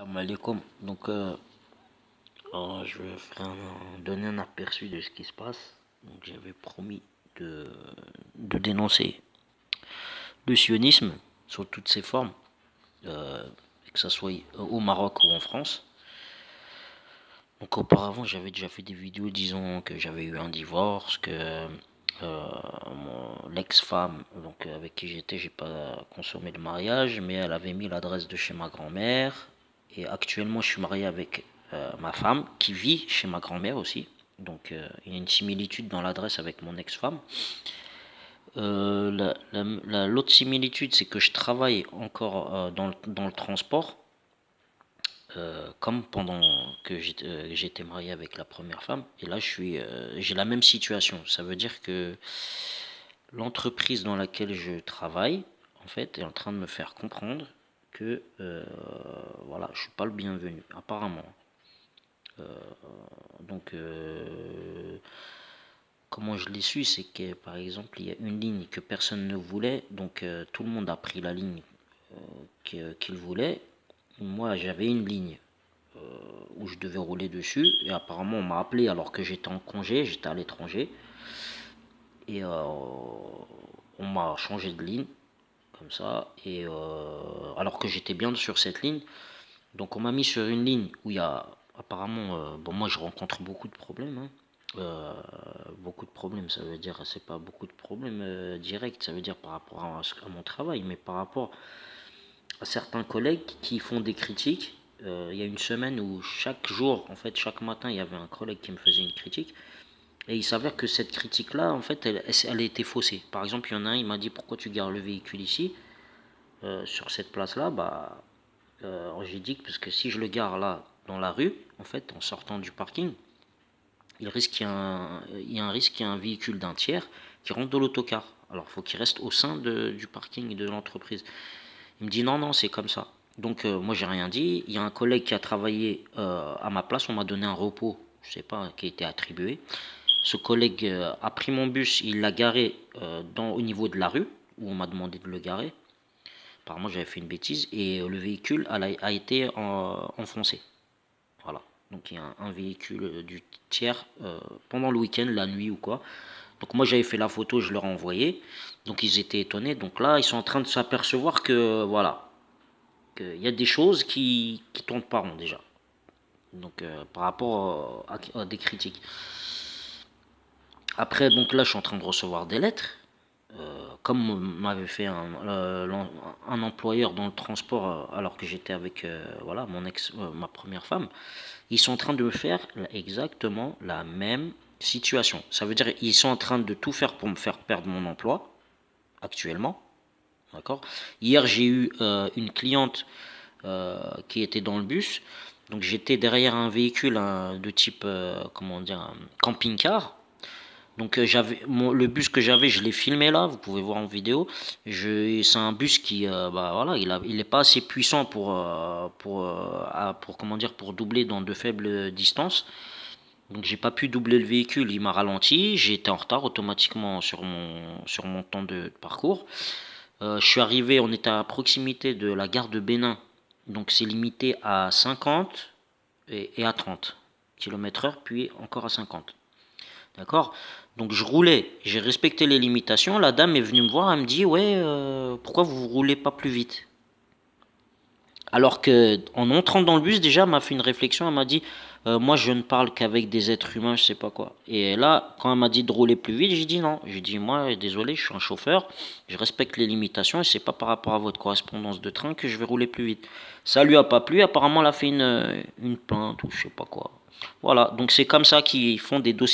Salam alaikum. Donc, je vais donner un aperçu de ce qui se passe. Donc, j'avais promis de dénoncer le sionisme sous toutes ses formes, que ce soit au Maroc ou en France. Donc, auparavant, j'avais déjà fait des vidéos disant que j'avais eu un divorce, que l'ex-femme, donc avec qui j'étais, j'ai pas consommé le mariage, mais elle avait mis l'adresse de chez ma grand-mère. Et actuellement, je suis marié avec ma femme qui vit chez ma grand-mère aussi. Donc, il y a une similitude dans l'adresse avec mon ex-femme. L'autre similitude, c'est que je travaille encore dans le transport, comme pendant que j'étais marié avec la première femme. Et là, j'ai la même situation. Ça veut dire que l'entreprise dans laquelle je travaille, en fait, est en train de me faire comprendre que voilà, je suis pas le bienvenu, apparemment. Donc, comment je l'ai su, c'est que par exemple, il y a une ligne que personne ne voulait, donc tout le monde a pris la ligne qu'il voulait. Moi, j'avais une ligne où je devais rouler dessus, et apparemment, on m'a appelé alors que j'étais en congé, j'étais à l'étranger, et on m'a changé de ligne comme ça, et alors que j'étais bien sur cette ligne. Donc on m'a mis sur une ligne où il y a apparemment, bon moi je rencontre beaucoup de problèmes, hein. Beaucoup de problèmes, ça veut dire, c'est pas beaucoup de problèmes directs, ça veut dire par rapport à mon travail, mais par rapport à certains collègues qui font des critiques. Il y a une semaine où chaque jour, en fait chaque matin, il y avait un collègue qui me faisait une critique. Et il s'avère que cette critique-là, en fait, elle a été faussée. Par exemple, il y en a un, il m'a dit pourquoi tu gares le véhicule ici, sur cette place-là. Bah, j'ai dit que parce que si je le gare là, dans la rue, en fait, en sortant du parking, il y a un risque qu'il y ait un véhicule d'un tiers qui rentre de l'autocar. Alors, il faut qu'il reste au sein du parking de l'entreprise. Il me dit non, non, c'est comme ça. Donc, moi, j'ai rien dit. Il y a un collègue qui a travaillé à ma place. On m'a donné un repos, je sais pas, qui a été attribué. Ce collègue a pris mon bus, il l'a garé au niveau de la rue, où on m'a demandé de le garer. Apparemment, j'avais fait une bêtise, et le véhicule a été enfoncé. Voilà. Donc, il y a un véhicule du tiers pendant le week-end, la nuit ou quoi. Donc, moi, j'avais fait la photo, je leur ai envoyé. Donc, ils étaient étonnés. Donc, là, ils sont en train de s'apercevoir que, voilà, qu'il y a des choses qui tournent pas rond déjà. Donc, par rapport à des critiques. Après, donc là, je suis en train de recevoir des lettres. Comme m'avait fait un employeur dans le transport alors que j'étais avec voilà, ma première femme, ils sont en train de me faire exactement la même situation. Ça veut dire qu'ils sont en train de tout faire pour me faire perdre mon emploi actuellement. D'accord. Hier, j'ai eu une cliente qui était dans le bus. Donc j'étais derrière un véhicule de type comment dire, un camping-car. Donc le bus que j'avais, je l'ai filmé là, vous pouvez voir en vidéo. C'est un bus qui, bah voilà, il est pas assez puissant pour comment dire, pour doubler dans de faibles distances. Donc j'ai pas pu doubler le véhicule, il m'a ralenti, j'ai été en retard automatiquement sur mon temps de parcours. Je suis arrivé, on était à proximité de la gare de Bénin, donc c'est limité à 50 et à 30 km/h, puis encore à 50. D'accord. Donc je roulais, j'ai respecté les limitations. La dame est venue me voir, elle me dit ouais, pourquoi vous roulez pas plus vite? Alors que en entrant dans le bus déjà, elle m'a fait une réflexion. Elle m'a dit moi je ne parle qu'avec des êtres humains, je sais pas quoi. Et là, quand elle m'a dit de rouler plus vite, j'ai dit non. J'ai dit moi désolé, je suis un chauffeur, je respecte les limitations et c'est pas par rapport à votre correspondance de train que je vais rouler plus vite. Ça lui a pas plu. Apparemment, elle a fait une plainte ou je sais pas quoi. Voilà. Donc c'est comme ça qu'ils font des dossiers.